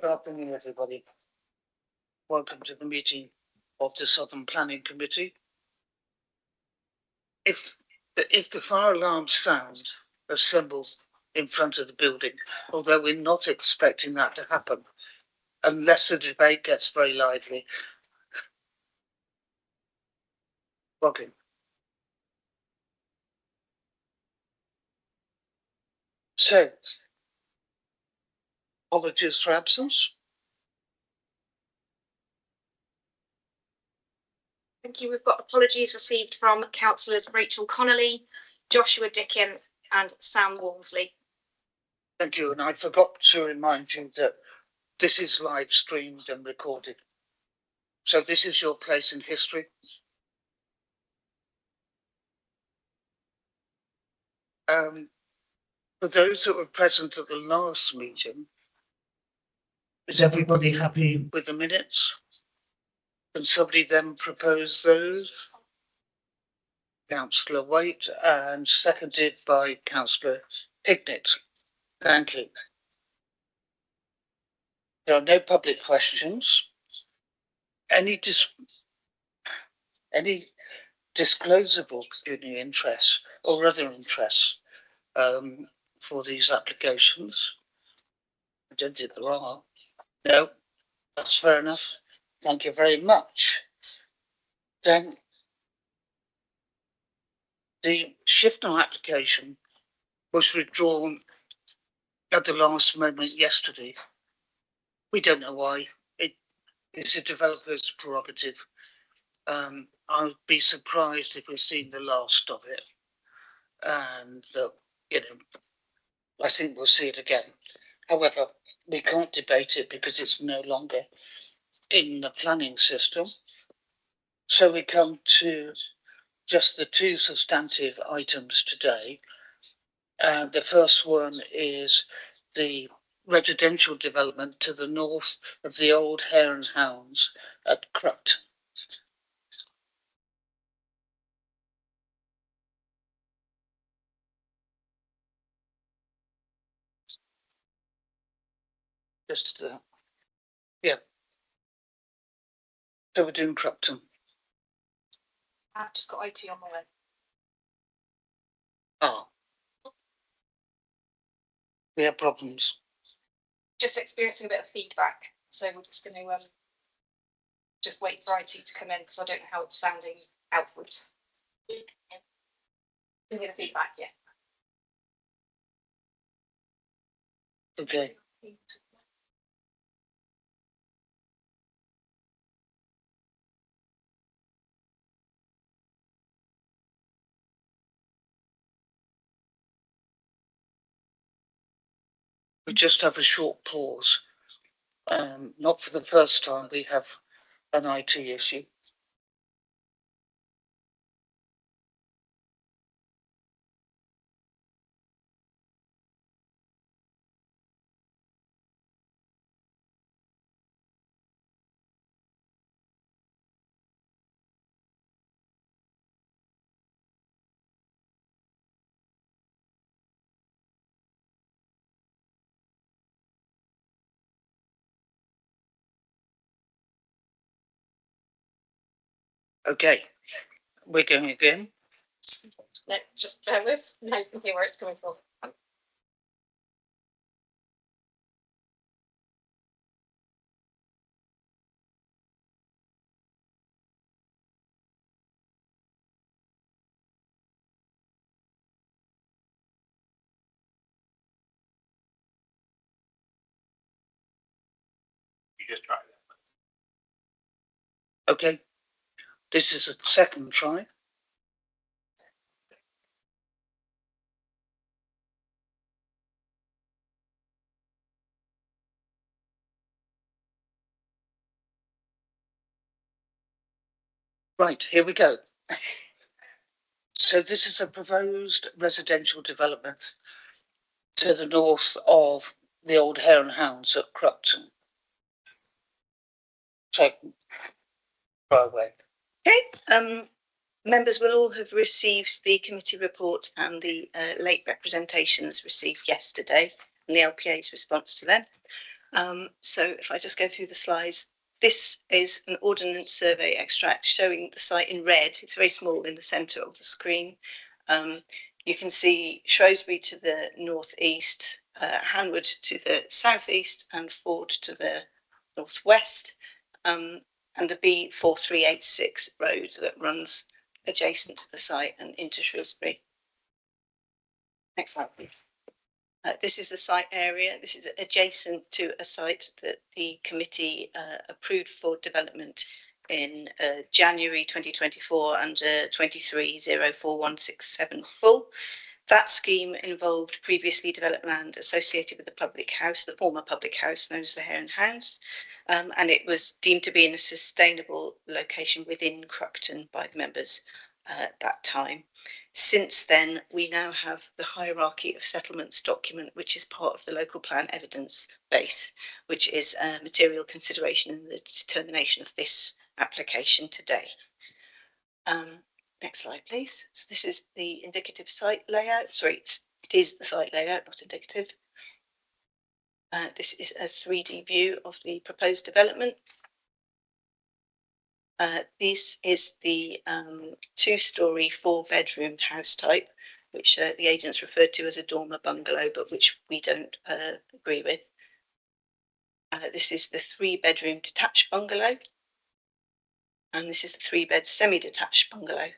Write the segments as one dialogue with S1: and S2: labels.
S1: afternoon, everybody. Welcome to the meeting of the Southern Planning Committee. If the fire alarm sound assembles in front of the building, although we're not expecting that to happen, unless the debate gets very lively. Welcome. So, apologies for absence.
S2: Thank you. We've got apologies received from councillors Rachel Connolly, Joshua Dickin and Sam Walmsley.
S1: Thank you. And I forgot to remind you that this is live streamed and recorded. So this is your place in history. For those that were present at the last meeting, is everybody happy with the minutes? Can somebody then propose those? Councillor Waite and seconded by Councillor Hignett. Thank you. There are no public questions. Any disclosable pecuniary interests or other interests for these applications? I don't think there are. No, that's fair enough. Thank you very much. Then the Shifnal application was withdrawn at the last moment yesterday. We don't know why. It's a developer's prerogative. I'll be surprised if we've seen the last of it. And, I think we'll see it again. However, we can't debate it because it's no longer in the planning system. So we come to just the two substantive items today. And the first one is the residential development to the north of the old Hare and Hounds at Crupton. Just yeah. So we're doing Crupton.
S2: I've just got IT on the way.
S1: Ah. We have problems.
S2: Just experiencing a bit of feedback, so we're just going to just wait for IT to come in because I don't know how it's sounding outwards. You can hear the feedback, yeah.
S1: Okay. We just have a short pause. Not for the first time we have an IT issue. Okay, we're going again.
S2: No, just bear with. Now you can hear where it's coming from.
S1: You just try that. Okay, this is a second try. Right, here we go. So this is a proposed residential development to the north of the old Hare and Hounds at Crupton. So, far away.
S3: Okay, members will all have received the committee report and the late representations received yesterday and the LPA's response to them. So if I just go through the slides, this is an ordnance survey extract showing the site in red. It's very small in the centre of the screen. You can see Shrewsbury to the northeast, Hanwood to the southeast, and Ford to the northwest, and the B4386 road that runs adjacent to the site and into Shrewsbury. Next slide, please. This is the site area. This is adjacent to a site that the committee approved for development in January 2024 under 23-04167 full. That scheme involved previously developed land associated with the public house, the former public house known as the Hare and Hounds, and it was deemed to be in a sustainable location within Cruckton by the members at that time. Since then, we now have the hierarchy of settlements document, which is part of the local plan evidence base, which is a material consideration in the determination of this application today. Next slide, please. So this is the indicative site layout. Sorry, it is the site layout, not indicative. This is a 3D view of the proposed development. This is the 2-storey, 4-bedroom house type, which the agents referred to as a dormer bungalow, but which we don't agree with. This is the 3-bedroom detached bungalow. And this is the 3-bed semi-detached bungalow.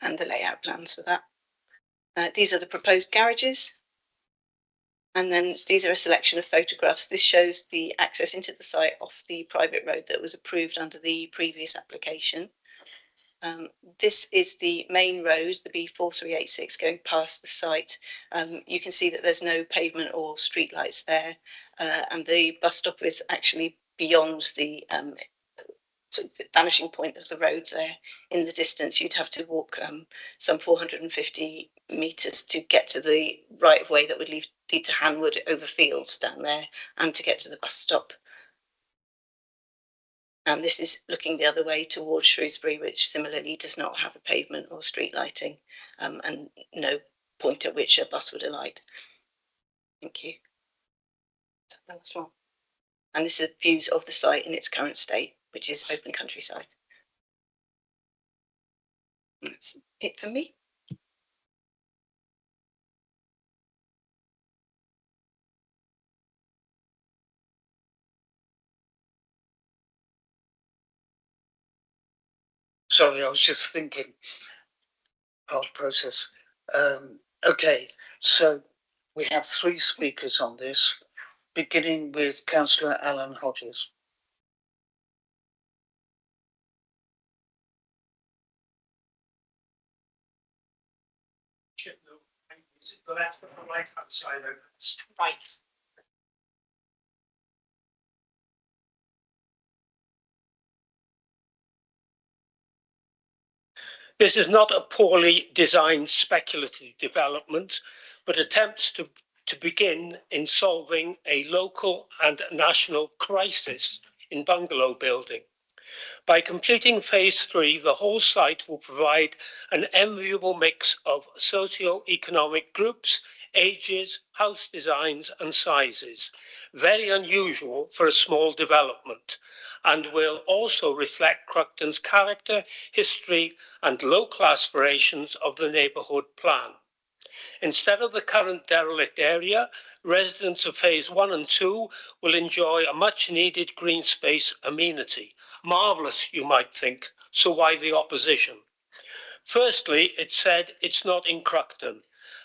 S3: And the layout plans for that. These are the proposed garages. And then these are a selection of photographs. This shows the access into the site off the private road that was approved under the previous application. This is the main road, the B4386, going past the site. You can see that there's no pavement or street lights there. And the bus stop is actually beyond the sort of vanishing point of the road there. In the distance, you'd have to walk some 450 metres to get to the right of way that would lead to Hanwood over fields down there and to get to the bus stop. And this is looking the other way towards Shrewsbury, which similarly does not have a pavement or street lighting and no point at which a bus would alight. Thank you. That's one. And this is views of the site in its current state, which is open countryside. That's it for me.
S1: Sorry, I was just thinking. Hard process. Okay, so we have 3 speakers on this, beginning with Councillor Alan Hodges.
S4: Is it the left or the right hand side of it?
S2: Right.
S4: This is not a poorly designed speculative development, but attempts to begin in solving a local and national crisis in bungalow building. By completing phase 3, the whole site will provide an enviable mix of socio-economic groups, ages, house designs and sizes, very unusual for a small development, and will also reflect Cruckton's character, history and local aspirations of the neighbourhood plan. Instead of the current derelict area, residents of phase 1 and 2 will enjoy a much needed green space amenity. Marvellous, you might think, so why the opposition? Firstly, it said it's not in Cruckton.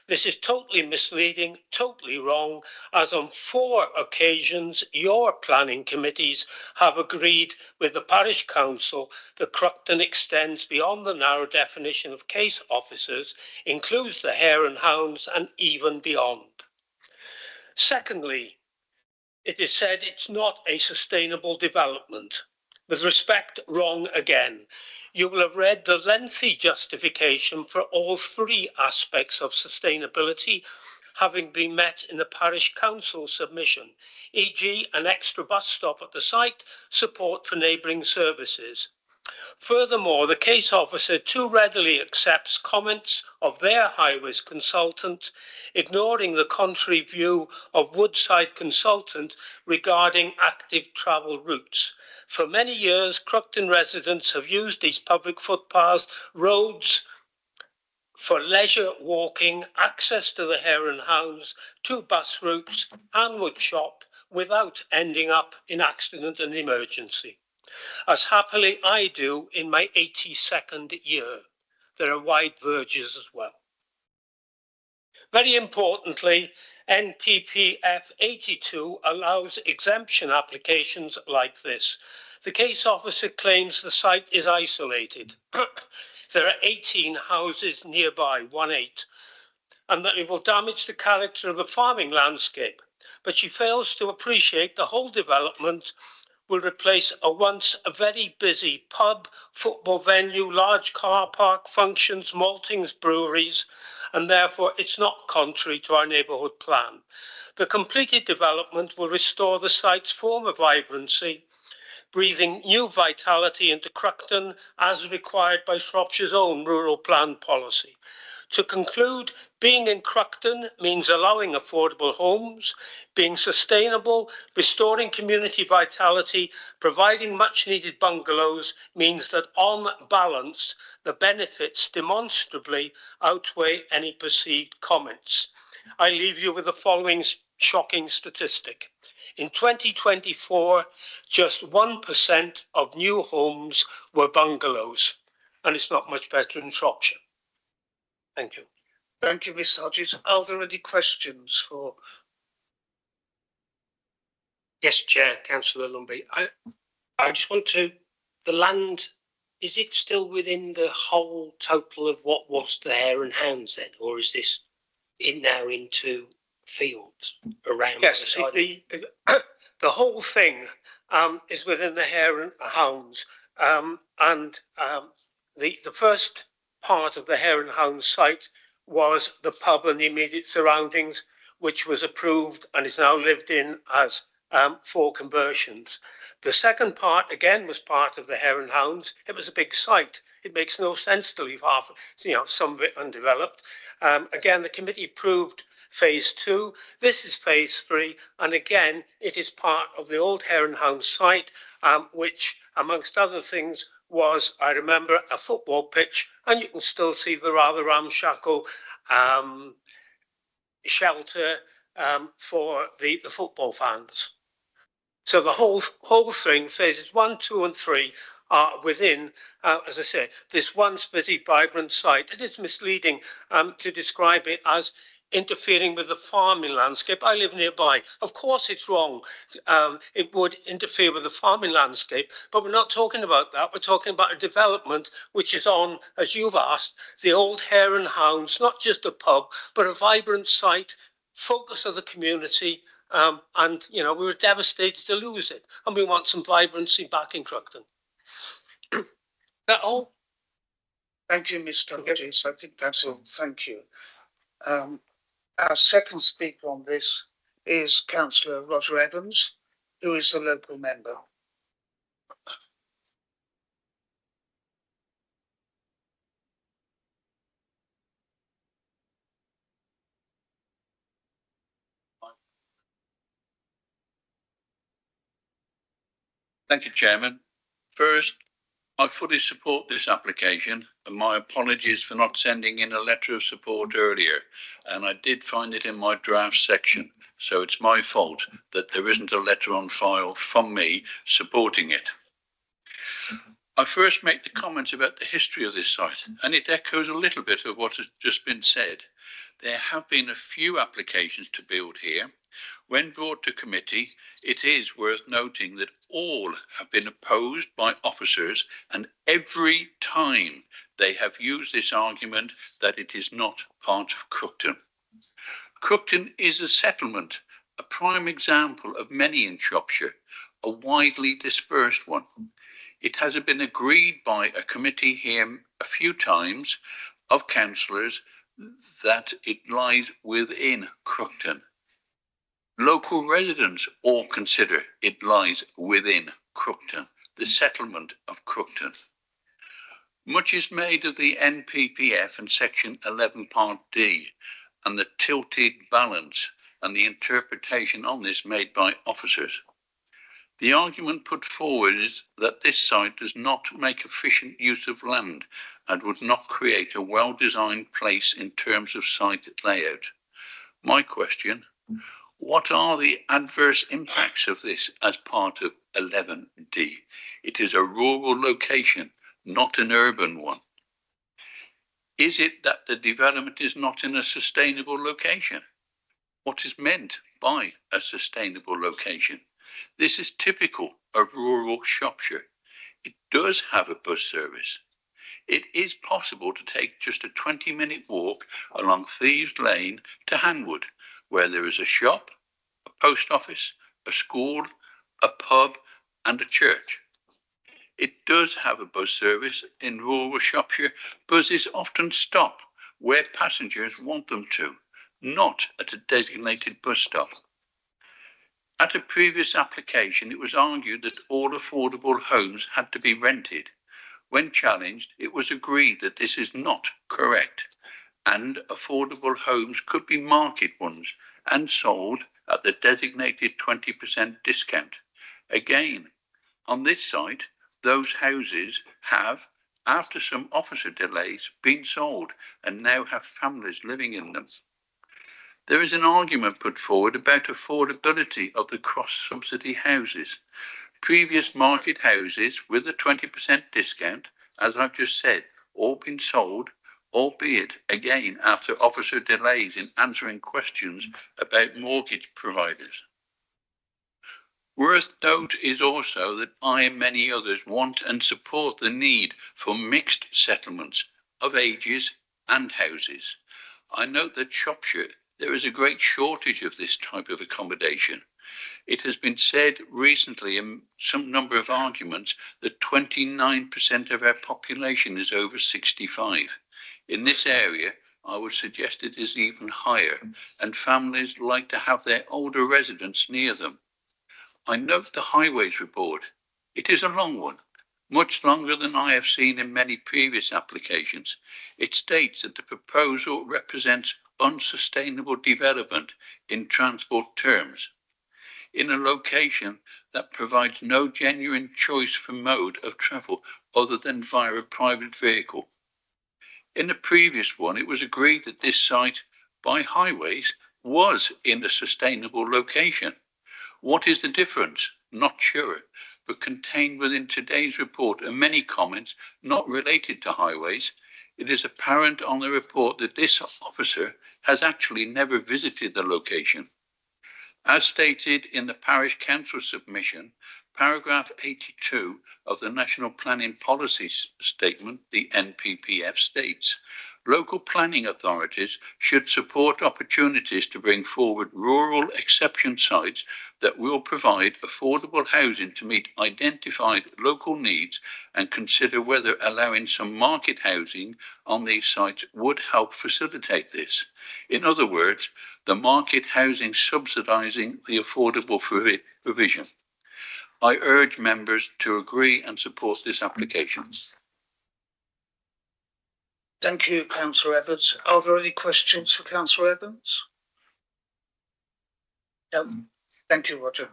S4: This is totally misleading, totally wrong, as on 4 occasions your planning committees have agreed with the parish council that Cruckton extends beyond the narrow definition of case officers, includes the Hare and Hounds and even beyond. Secondly, it is said it's not a sustainable development. With respect, wrong again. You will have read the lengthy justification for all 3 aspects of sustainability having been met in the parish council submission, e.g. an extra bus stop at the site, support for neighbouring services. Furthermore, the case officer too readily accepts comments of their high-risk consultant, ignoring the contrary view of Woodside consultant regarding active travel routes. For many years, Cruckton residents have used these public footpaths, roads, for leisure walking, access to the Hare and Hounds, 2 bus routes and wood shop without ending up in accident and emergency, as happily I do in my 82nd year. There are wide verges as well. Very importantly, NPPF 82 allows exemption applications like this. The case officer claims the site is isolated. There are 18 houses nearby, 1/8, and that it will damage the character of the farming landscape. But she fails to appreciate the whole development will replace a once very busy pub, football venue, large car park, functions, maltings, breweries, and therefore it's not contrary to our neighbourhood plan. The completed development will restore the site's former vibrancy, breathing new vitality into Cruckton as required by Shropshire's own rural plan policy. To conclude, being in Cruckton means allowing affordable homes, being sustainable, restoring community vitality, providing much needed bungalows means that on balance, the benefits demonstrably outweigh any perceived comments. I leave you with the following shocking statistic. In 2024, just 1% of new homes were bungalows, and it's not much better in Shropshire. Thank you.
S1: Thank you, Mr. Hodges. Are there any questions for?
S4: Yes, Chair, Councillor Lumbey. I just want to, the land, is it still within the whole total of what was the Hare and Hounds then, or is this now into fields around? Yes, the whole thing is within the Hare and Hounds, and the first part of the Hare and Hounds site was the pub and the immediate surroundings, which was approved and is now lived in as 4 conversions. The second part, again, was part of the Hare and Hounds. It was a big site. It makes no sense to leave half, some of it undeveloped. Again, the committee approved phase 2. This is phase 3. And again, it is part of the old Hare and Hounds site, which, amongst other things, was, I remember, a football pitch, and you can still see the rather ramshackle shelter for the football fans. So the whole thing, phases 1, 2 and 3 are within, as I say, this once busy, vibrant site. It is misleading to describe it as interfering with the farming landscape. I live nearby. Of course it's wrong. It would interfere with the farming landscape, but we're not talking about that. We're talking about a development which is on, as you've asked, the old Hare and Hounds, not just a pub, but a vibrant site, focus of the community. And, we were devastated to lose it. And we want some vibrancy back in Cruckton. That all?
S1: Thank you, Mr. Hodges. I think that's all. Thank you. Our second speaker on this is Councillor Roger Evans, who is the local member.
S5: Thank you, Chairman. First, I fully support this application, and my apologies for not sending in a letter of support earlier. And I did find it in my draft section, so it's my fault that there isn't a letter on file from me supporting it. I first make the comments about the history of this site, and it echoes a little bit of what has just been said. There have been a few applications to build here. When brought to committee, it is worth noting that all have been opposed by officers, and every time they have used this argument that it is not part of Cruckton. Cruckton is a settlement, a prime example of many in Shropshire, a widely dispersed one. It has been agreed by a committee here a few times of councillors that it lies within Cruckton. Local residents all consider it lies within Cruckton, the settlement of Cruckton. Much is made of the NPPF and Section 11 Part D and the tilted balance and the interpretation on this made by officers. The argument put forward is that this site does not make efficient use of land and would not create a well-designed place in terms of site layout. My question, what are the adverse impacts of this as part of 11D? It is a rural location, not an urban one. Is it that the development is not in a sustainable location? What is meant by a sustainable location? This is typical of rural Shropshire. It does have a bus service. It is possible to take just a 20-minute walk along Thieves Lane to Hanwood, where there is a shop, a post office, a school, a pub and a church. It does have a bus service in rural Shropshire. Buses often stop where passengers want them to, not at a designated bus stop. At a previous application, it was argued that all affordable homes had to be rented. When challenged, it was agreed that this is not correct, and affordable homes could be market ones and sold at the designated 20% discount. Again, on this site, those houses have, after some officer delays, been sold and now have families living in them. There is an argument put forward about affordability of the cross-subsidy houses. Previous market houses with a 20% discount, as I've just said, all been sold, albeit again after officer delays in answering questions about mortgage providers. Worth note is also that I and many others want and support the need for mixed settlements of ages and houses. I note that Shropshire, there is a great shortage of this type of accommodation. It has been said recently in some number of arguments that 29% of our population is over 65. In this area, I would suggest it is even higher, and families like to have their older residents near them. I note the highways report. It is a long one, much longer than I have seen in many previous applications. It states that the proposal represents unsustainable development in transport terms, in a location that provides no genuine choice for mode of travel other than via a private vehicle. In the previous one, it was agreed that this site, by highways, was in a sustainable location. What is the difference? Not sure, but contained within today's report are many comments not related to highways. It is apparent on the report that this officer has actually never visited the location. As stated in the Parish Council submission, paragraph 82 of the National Planning Policy Statement, the NPPF, states, local planning authorities should support opportunities to bring forward rural exception sites that will provide affordable housing to meet identified local needs and consider whether allowing some market housing on these sites would help facilitate this. In other words, the market housing subsidising the affordable provision. I urge members to agree and support this application.
S1: Thank you, Councillor Evans. Are there any questions for Councillor Evans? No. Thank you, Roger.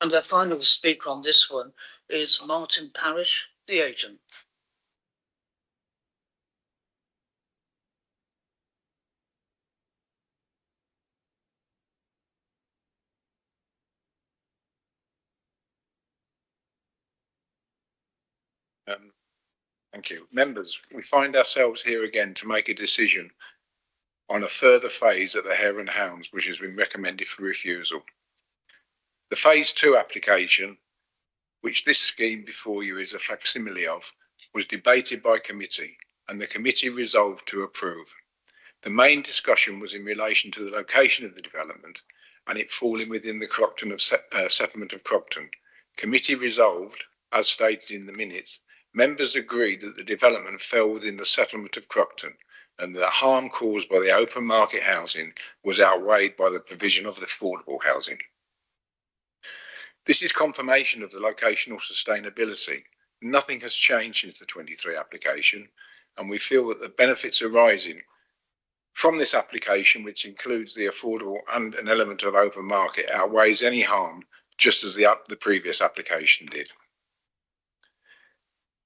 S1: And the final speaker on this one is Martin Parish, the agent.
S6: Thank you. Members, we find ourselves here again to make a decision on a further phase at the Hare and Hounds, which has been recommended for refusal. The phase 2 application, which this scheme before you is a facsimile of, was debated by committee and the committee resolved to approve. The main discussion was in relation to the location of the development and it falling within the Crocton of settlement of Crocton. Committee resolved, as stated in the minutes, members agreed that the development fell within the settlement of Crocton and the harm caused by the open market housing was outweighed by the provision of the affordable housing. This is confirmation of the locational sustainability. Nothing has changed since the 23 application, and we feel that the benefits arising from this application, which includes the affordable and an element of open market, outweighs any harm, just as the previous application did.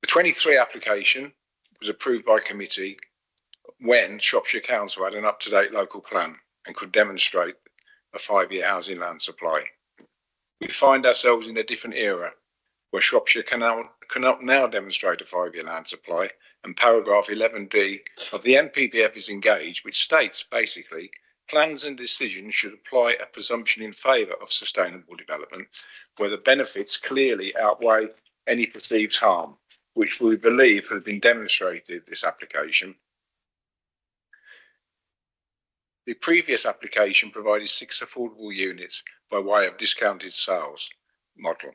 S6: The 23 application was approved by committee when Shropshire Council had an up-to-date local plan and could demonstrate a 5-year housing land supply. We find ourselves in a different era where Shropshire cannot now demonstrate a 5-year land supply, and paragraph 11D of the NPPF is engaged, which states basically plans and decisions should apply a presumption in favour of sustainable development where the benefits clearly outweigh any perceived harm, which we believe has been demonstrated in this application. The previous application provided 6 affordable units by way of discounted sales model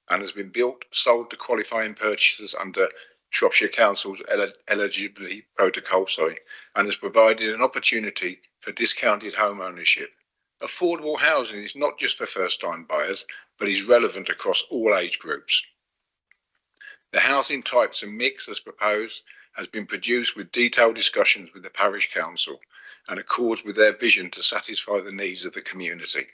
S6: and has been sold to qualifying purchasers under Shropshire Council's eligibility protocol, and has provided an opportunity for discounted home ownership. Affordable housing is not just for first-time buyers, but is relevant across all age groups. The housing types and mix as proposed has been produced with detailed discussions with the parish council and accords with their vision to satisfy the needs of the community.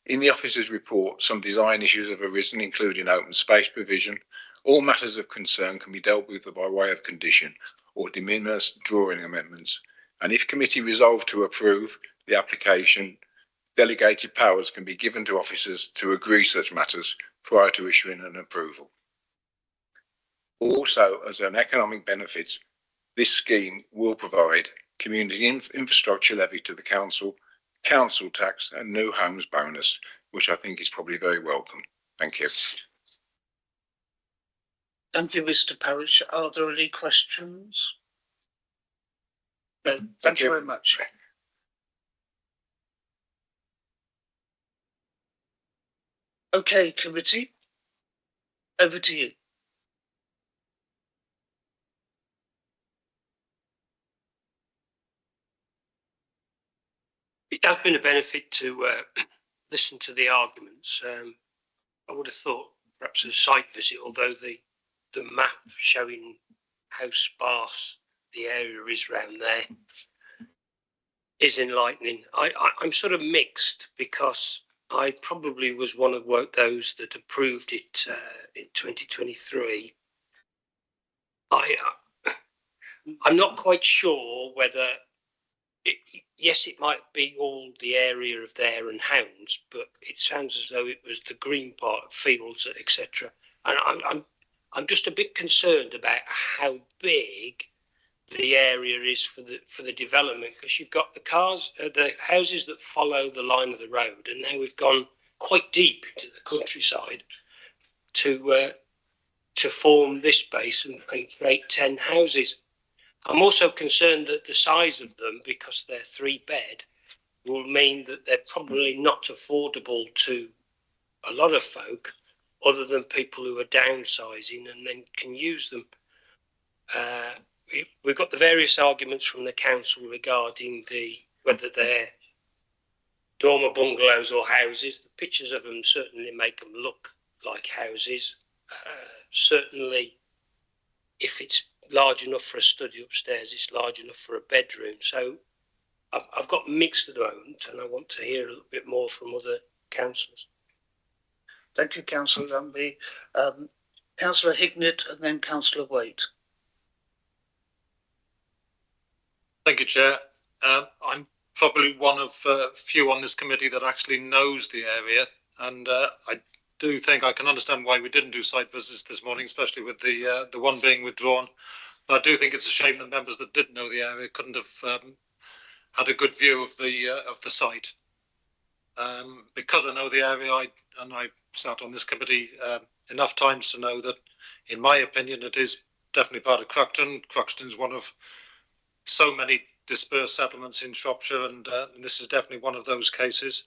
S6: In the officer's report, some design issues have arisen, including open space provision. All matters of concern can be dealt with by way of condition or de minimis drawing amendments. And if committee resolve to approve the application, delegated powers can be given to officers to agree such matters prior to issuing an approval. Also, as an economic benefit, this scheme will provide community infrastructure levy to the council, council tax and new homes bonus, which I think is probably very welcome. Thank you.
S1: Thank you, Mr. Parish. Are there any questions? No, thank you very much. Okay, committee, over to you.
S4: It has been a benefit to listen to the arguments. I would have thought perhaps a site visit, although the map showing how sparse the area is around there is enlightening. I'm sort of mixed because I probably was one of those that approved it in 2023. I'm not quite sure whether, yes, it might be all the area of there and hounds, but it sounds as though it was the green part, fields, etc. And I'm just a bit concerned about how big the area is for the development, because you've got the houses that follow the line of the road, and now we've gone quite deep into the countryside to form this base and create 10 houses. I'm also concerned that the size of them, because they're 3-bed, will mean that they're probably not affordable to a lot of folk other than people who are downsizing and then can use them. We've got the various arguments from the council regarding whether they're dormer bungalows or houses. The pictures of them certainly make them look like houses. Certainly, if it's large enough for a study upstairs, it's large enough for a bedroom. So I've got mixed at the moment, and I want to hear a little bit more from other councillors.
S1: Thank you, Councillor Lambie. Councillor Hignett and then Councillor Waite.
S7: Thank you, Chair. I'm probably one of few on this committee that actually knows the area, and I do think I can understand why we didn't do site visits this morning, especially with the one being withdrawn. But I do think it's a shame that members that didn't know the area couldn't have had a good view of the site. Because I know the area, I sat on this committee enough times to know that, in my opinion, it is definitely part of Cruckton. Cruckton is one of so many dispersed settlements in Shropshire, and this is definitely one of those cases.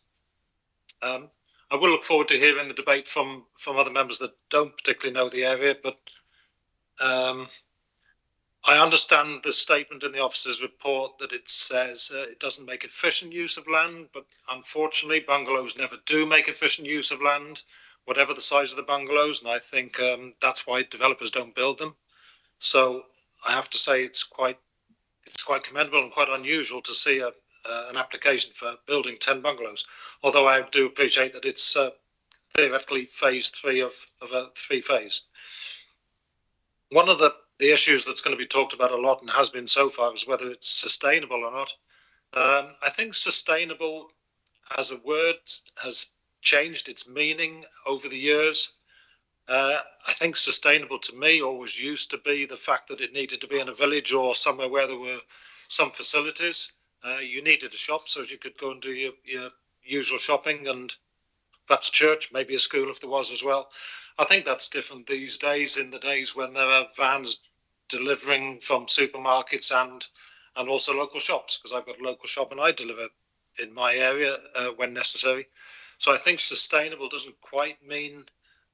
S7: I will look forward to hearing the debate from other members that don't particularly know the area, but I understand the statement in the officer's report that it says it doesn't make efficient use of land, but unfortunately bungalows never do make efficient use of land, whatever the size of the bungalows, and I think that's why developers don't build them. So I have to say it's quite commendable and quite unusual to see an application for building 10 bungalows, although I do appreciate that it's theoretically phase 3 of a 3-phase. One of the issues that's going to be talked about a lot and has been so far is whether it's sustainable or not. I think sustainable as a word has changed its meaning over the years. I think sustainable to me always used to be the fact that it needed to be in a village or somewhere where there were some facilities. You needed a shop so you could go and do your usual shopping, and perhaps church, maybe a school if there was as well. I think that's different these days, in the days when there are vans delivering from supermarkets and also local shops, because I've got a local shop and I deliver in my area when necessary. So I think sustainable doesn't quite mean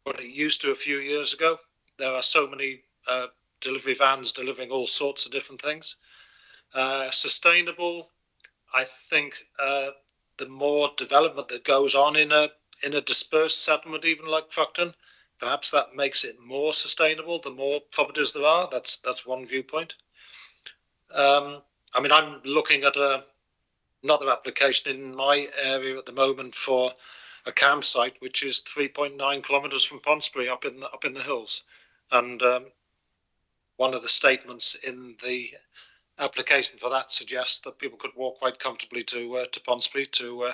S7: what it used to a few years ago. There are so many delivery vans delivering all sorts of different things. Sustainable, I think the more development that goes on in a dispersed settlement, even like Fructon, perhaps that makes it more sustainable. The more properties there are, that's one viewpoint. I mean, I'm looking at another application in my area at the moment for a campsite, which is 3.9 kilometres from Ponsbury, up in the hills. And one of the statements in the application for that suggests that people could walk quite comfortably to Ponsbury to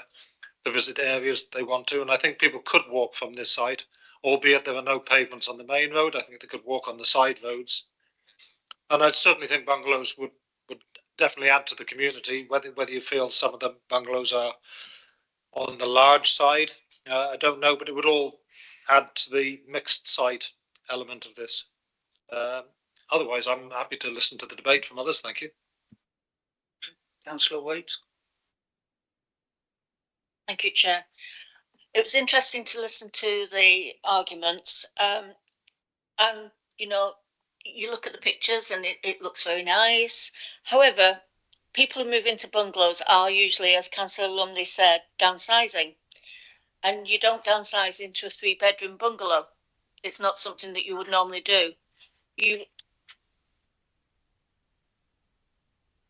S7: visit areas they want to. And I think people could walk from this site, albeit there are no pavements on the main road. I think they could walk on the side roads. And I'd certainly think bungalows would definitely add to the community, whether you feel some of the bungalows are on the large side, I don't know, but it would all add to the mixed site element of this. Otherwise, I'm happy to listen to the debate from others. Thank you.
S1: Councillor Waite.
S3: Thank you, Chair. It was interesting to listen to the arguments, and you know, you look at the pictures and it looks very nice. However, people who move into bungalows are usually, as Councillor Lumley said, downsizing. And you don't downsize into a 3-bedroom bungalow. It's not something that you would normally do.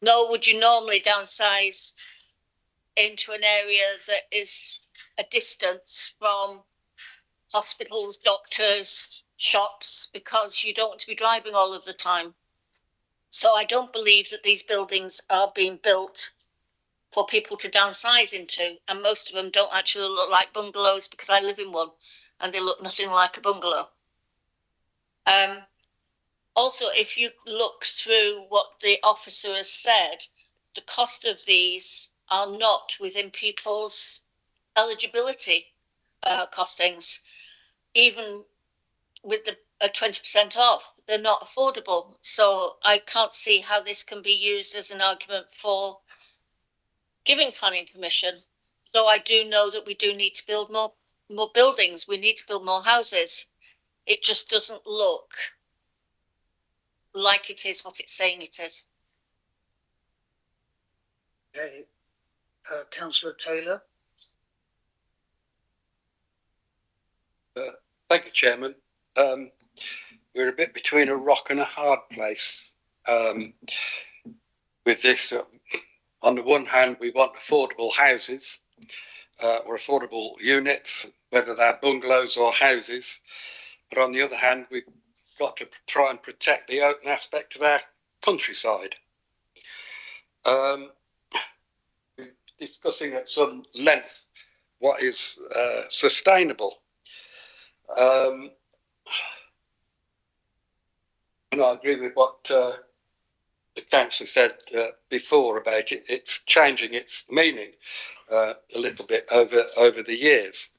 S3: Nor would you normally downsize into an area that is a distance from hospitals, doctors, shops, because you don't want to be driving all of the time. So I don't believe that these buildings are being built for people to downsize into, and most of them don't actually look like bungalows, because I live in one and they look nothing like a bungalow. Also, if you look through what the officer has said, the cost of these are not within people's eligibility costings. Even with the 20% off, they're not affordable. So I can't see how this can be used as an argument for giving planning permission, though I do know that we do need to build more buildings. We need to build more houses. It just doesn't look like it is what it's saying it is.
S1: Okay. Councillor Taylor.
S8: Thank you, Chairman. We're a bit between a rock and a hard place with this. On the one hand, we want affordable houses or affordable units, whether they're bungalows or houses. But on the other hand, we've got to try and protect the open aspect of our countryside. We're discussing at some length what is sustainable. And I agree with what the councillor said before about it. It's changing its meaning a little bit over the years.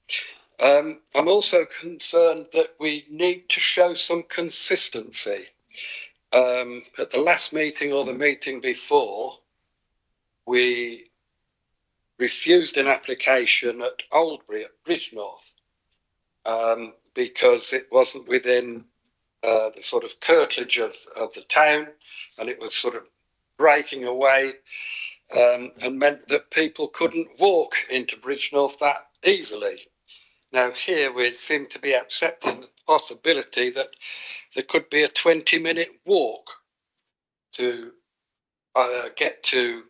S8: I'm also concerned that we need to show some consistency. At the last meeting or the meeting before, we refused an application at Oldbury at Bridgenorth because it wasn't within the sort of curtilage of the town, and it was sort of breaking away, and meant that people couldn't walk into Bridgnorth that easily. Now here we seem to be accepting the possibility that there could be a 20-minute walk to get to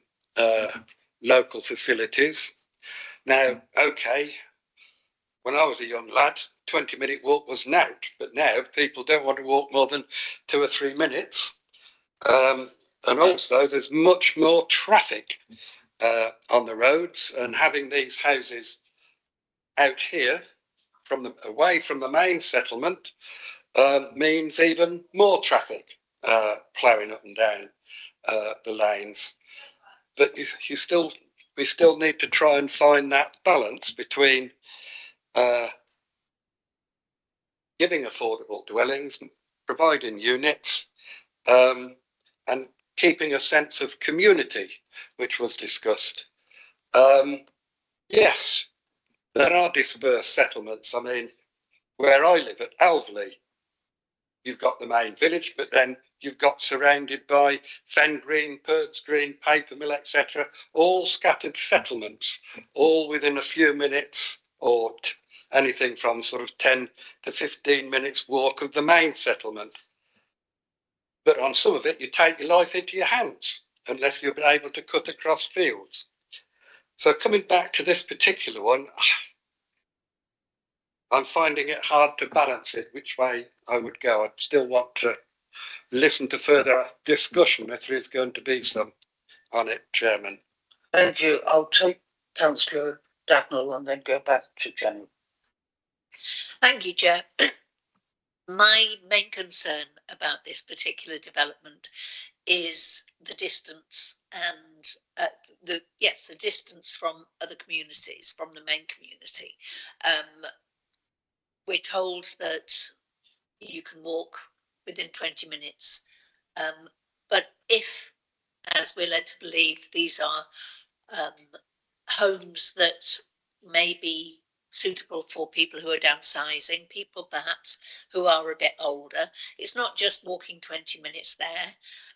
S8: local facilities. Now, okay, when I was a young lad, 20-minute walk was knout, but now people don't want to walk more than 2 or 3 minutes. And also there's much more traffic on the roads, and having these houses out here away from the main settlement means even more traffic ploughing up and down the lanes. But we still need to try and find that balance between giving affordable dwellings, providing units, and keeping a sense of community, which was discussed. Yes, there are dispersed settlements. I mean, where I live at Alveley, you've got the main village, but then you've got surrounded by Fen Green, Perks Green, Papermill, etc., all scattered settlements, all within a few minutes or anything from sort of 10 to 15 minutes walk of the main settlement. But on some of it, you take your life into your hands unless you're able to cut across fields. So coming back to this particular one, I'm finding it hard to balance it, which way I would go. I'd still want to listen to further discussion if there is going to be some on it, Chairman.
S1: Thank you. I'll take Councillor Dagnall and then go back to Jenny.
S9: Thank you, Chair. My main concern about this particular development is the distance and the distance from other communities, from the main community. We're told that you can walk within 20 minutes, but if, as we're led to believe, these are homes that may be suitable for people who are downsizing, people perhaps who are a bit older, it's not just walking 20 minutes there,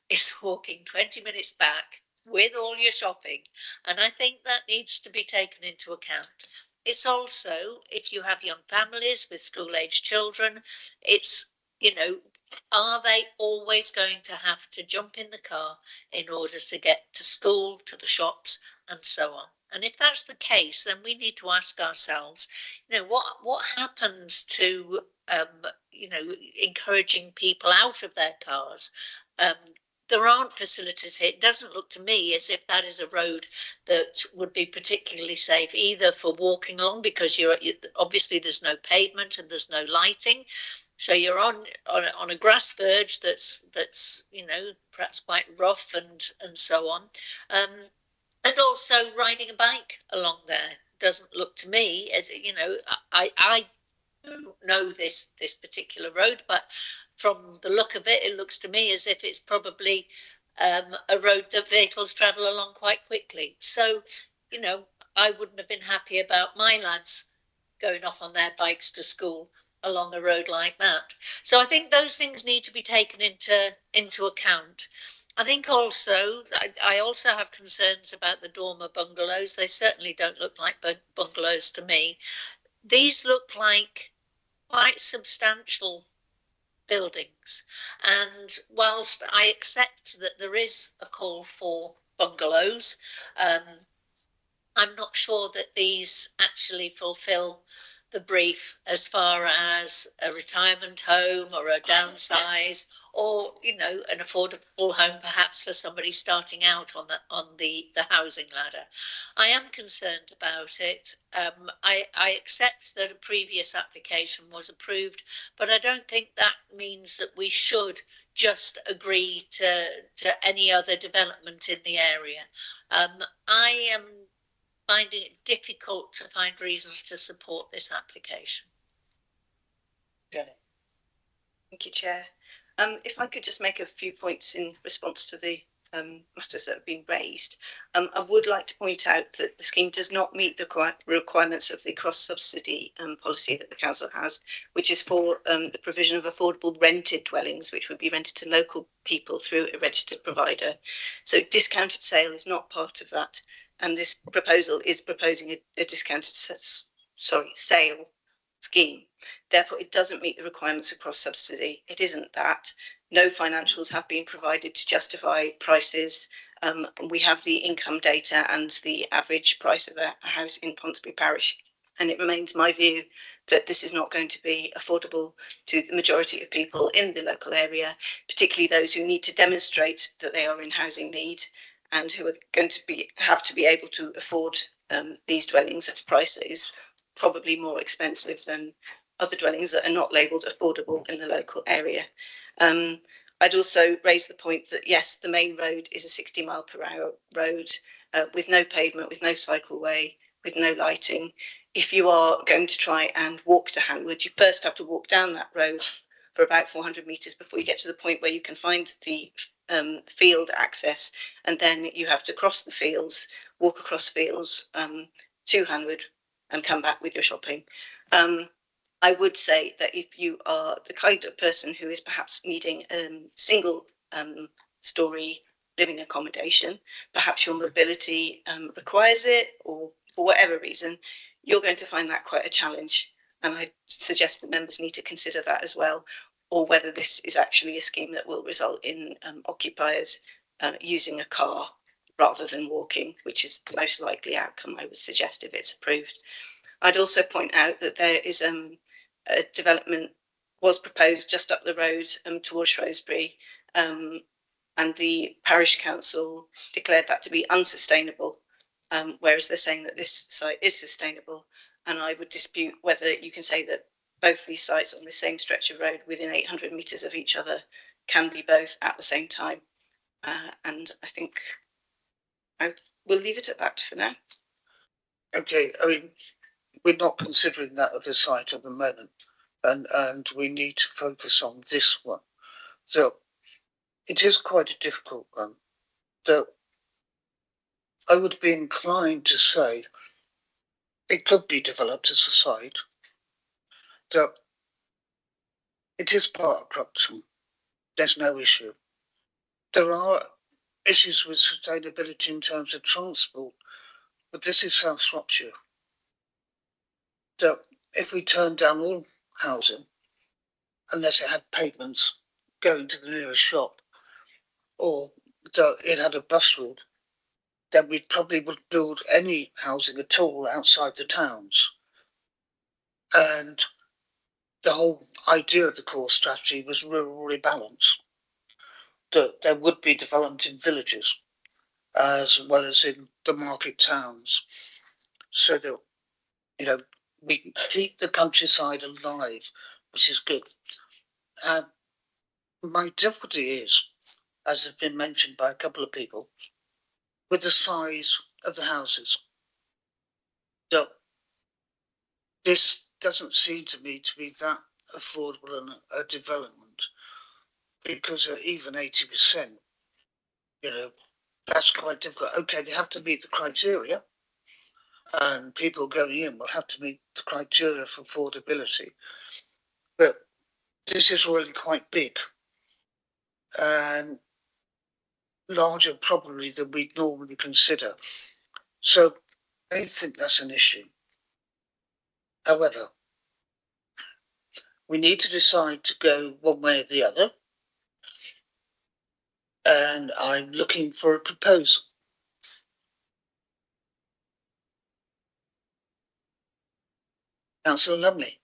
S9: it's walking 20 minutes back with all your shopping. And I think that needs to be taken into account. It's also, if you have young families with school-age children, it's, you know, are they always going to have to jump in the car in order to get to school, to the shops, and so on? And if that's the case, then we need to ask ourselves, you know, what happens to, you know, encouraging people out of their cars? There aren't facilities here. It doesn't look to me as if that is a road that would be particularly safe, either for walking along, because obviously there's no pavement and there's no lighting. So you're on a grass verge that's you know, perhaps quite rough and so on. And also riding a bike along there doesn't look to me as, you know, I don't know this particular road, but from the look of it, it looks to me as if it's probably a road that vehicles travel along quite quickly. So, you know, I wouldn't have been happy about my lads going off on their bikes to school along a road like that. So I think those things need to be taken into account. I think also, I also have concerns about the dormer bungalows. They certainly don't look like bungalows to me. These look like quite substantial buildings. And whilst I accept that there is a call for bungalows, I'm not sure that these actually fulfill the brief as far as a retirement home or a downsize, or, you know, an affordable home perhaps for somebody starting out on the housing ladder. I am concerned about it. I accept that a previous application was approved, but I don't think that means that we should just agree to any other development in the area. I am finding it difficult to find reasons to support this application.
S1: Jenny.
S3: Thank you, Chair. If I could just make a few points in response to the matters that have been raised. I would like to point out that the scheme does not meet the requirements of the cross-subsidy policy that the council has, which is for the provision of affordable rented dwellings, which would be rented to local people through a registered provider. So discounted sale is not part of that, and this proposal is proposing a discounted sale scheme. Therefore, it doesn't meet the requirements of cross-subsidy. It isn't that. No financials have been provided to justify prices. We have the income data and the average price of a house in Ponsonby Parish. And it remains my view that this is not going to be affordable to the majority of people in the local area, particularly those who need to demonstrate that they are in housing need and who are going to have to be able to afford these dwellings at a price that is probably more expensive than other dwellings that are not labelled affordable in the local area. I'd also raise the point that, yes, the main road is a 60-mile-per-hour road with no pavement, with no cycleway, with no lighting. If you are going to try and walk to Hanwood, you first have to walk down that road for about 400 metres before you get to the point where you can find the field access, and then you have to cross the fields, walk across fields to Hanwood and come back with your shopping. I would say that if you are the kind of person who is perhaps needing single story living accommodation, perhaps your mobility requires it, or for whatever reason, you're going to find that quite a challenge. And I suggest that members need to consider that as well, or whether this is actually a scheme that will result in occupiers using a car rather than walking, which is the most likely outcome, I would suggest, if it's approved. I'd also point out that there is a development was proposed just up the road towards Shrewsbury, and the parish council declared that to be unsustainable, whereas they're saying that this site is sustainable. And I would dispute whether you can say that both these sites on the same stretch of road within 800 metres of each other can be both at the same time. And I think I will leave it at that for now.
S1: Okay, I mean, we're not considering that other site at the moment, and we need to focus on this one. So it is quite a difficult one. Though I would be inclined to say it could be developed as a site. So it is part of Crompton. There's no issue. There are issues with sustainability in terms of transport, but this is South Shropshire. So if we turn down all housing, unless it had pavements going to the nearest shop, or it had a bus route, then we probably wouldn't build any housing at all outside the towns. And the whole idea of the core strategy was rural rebalance, that there would be development in villages as well as in the market towns, so that, you know, we can keep the countryside alive, which is good. And my difficulty is, as has been mentioned by a couple of people, with the size of the houses. So this doesn't seem to me to be that affordable a development, because at even 80%, you know, that's quite difficult. Okay, they have to meet the criteria, and people going in will have to meet the criteria for affordability. But this is really quite big and larger probably than we'd normally consider. So I think that's an issue. However, we need to decide to go one way or the other. And I'm looking for a proposal. Councillor Lumley.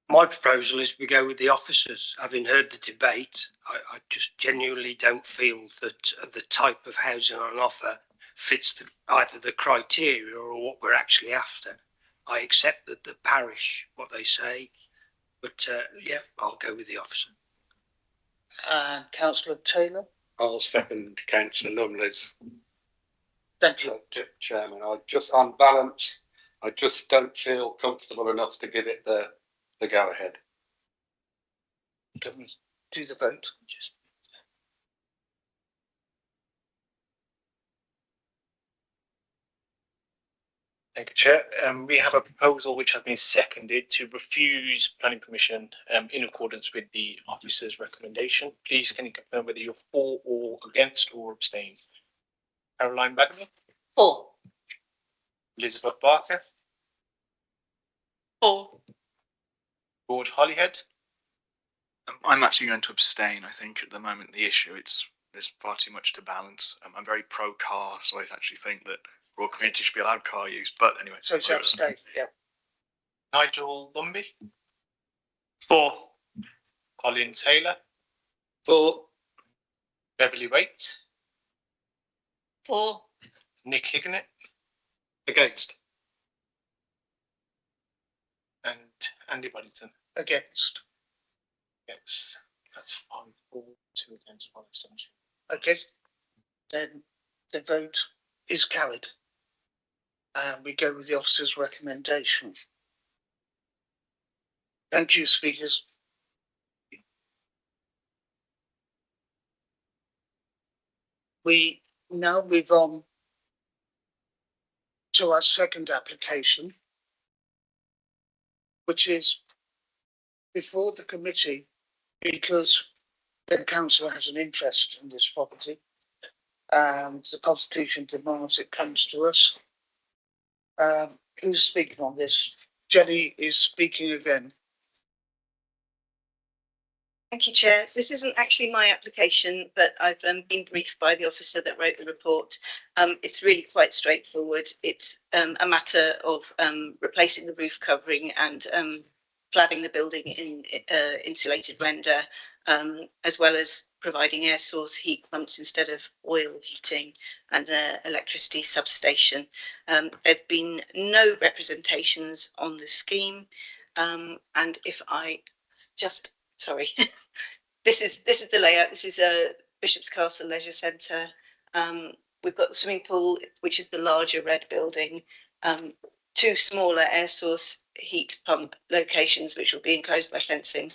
S4: My proposal is we go with the officers. Having heard the debate, I just genuinely don't feel that the type of housing on offer fits either the criteria or what we're actually after. I accept that the parish, what they say, but yeah, I'll go with the officer.
S1: And Councillor Taylor.
S8: I'll second Councillor Lumley's.
S1: Thank you.
S8: Chairman, on balance, I just don't feel comfortable enough to give it the go ahead.
S1: Can we do the vote?
S10: Thank you, Chair. We have a proposal which has been seconded to refuse planning permission in accordance with the officer's recommendation. Please can you confirm whether you're for or against or abstain? Caroline Bagnall,
S9: For.
S10: Elizabeth Barker,
S2: For.
S10: Lord Holyhead.
S11: I'm actually going to abstain. I think at the moment the issue there's far too much to balance. I'm very pro car, so I actually think that rural community should be allowed car use. But anyway,
S1: So it's abstain, yeah.
S10: Nigel Lumby,
S7: For.
S10: Colin Taylor,
S8: For.
S10: Beverly Waite,
S9: For.
S10: Nick Hignett,
S7: Against.
S10: and Andy Buddington.
S1: Against.
S10: Yes, that's 5-4, 2 against, 1 abstention.
S1: Okay, then the vote is carried. And we go with the officer's recommendation. Thank you, speakers. We now move on to our second application, which is before the committee because the council has an interest in this property and the constitution demands it comes to us. Who's speaking on this? Jenny is speaking again.
S3: Thank you, Chair. This isn't actually my application, but I've been briefed by the officer that wrote the report. It's really quite straightforward. It's a matter of replacing the roof covering and cladding the building in insulated render, as well as providing air source heat pumps instead of oil heating and electricity substation. There have been no representations on the scheme, and if I just sorry. This is the layout. This is a Bishop's Castle Leisure Centre. We've got the swimming pool, which is the larger red building, 2 smaller air source heat pump locations, which will be enclosed by fencing.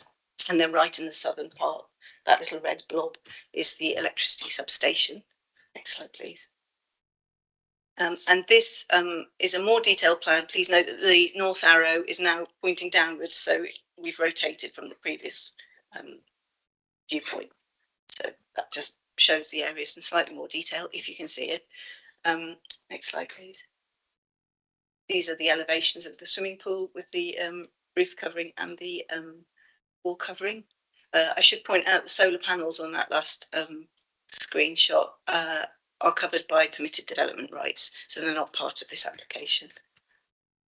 S3: And then right in the southern part, that little red blob is the electricity substation. Next slide, please. And this is a more detailed plan. Please note that the north arrow is now pointing downwards, so we've rotated from the previous viewpoint. So that just shows the areas in slightly more detail, if you can see it. Next slide, please. These are the elevations of the swimming pool with the roof covering and the wall covering. I should point out the solar panels on that last screenshot are covered by permitted development rights, so they're not part of this application.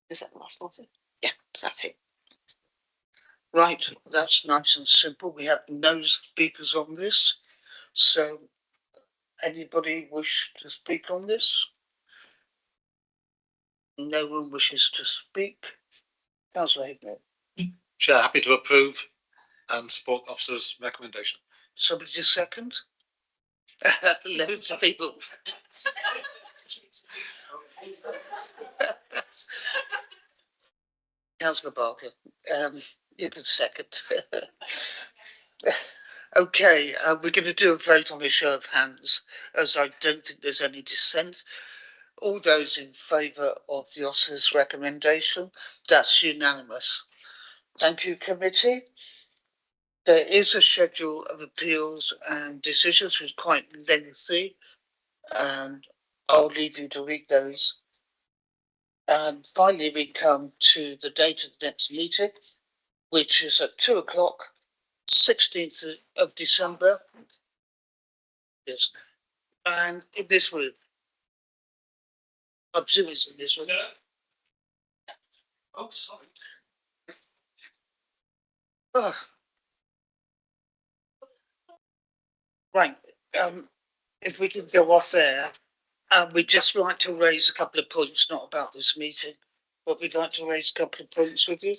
S3: Is that the last one? Yeah, so that's it.
S1: Right, that's nice and simple. We have no speakers on this. So anybody wish to speak on this? No one wishes to speak. Councillor Hignett.
S7: Chair, happy to approve and support the officer's recommendation.
S1: Somebody to second? Loads of people. Councillor Barker, you can second. Okay, we're going to do a vote on a show of hands, as I don't think there's any dissent. All those in favour of the officer's recommendation, that's unanimous. Thank you, committee. There is a schedule of appeals and decisions which is quite lengthy, and I'll leave you to read those. And finally, we come to the date of the next meeting, which is at 2 o'clock, 16th of December. Yes, and in this room. I'm assuming it's in this room. Oh, sorry. Oh. Right, if we can go off air, we'd just like to raise a couple of points, not about this meeting, but we'd like to raise a couple of points with you.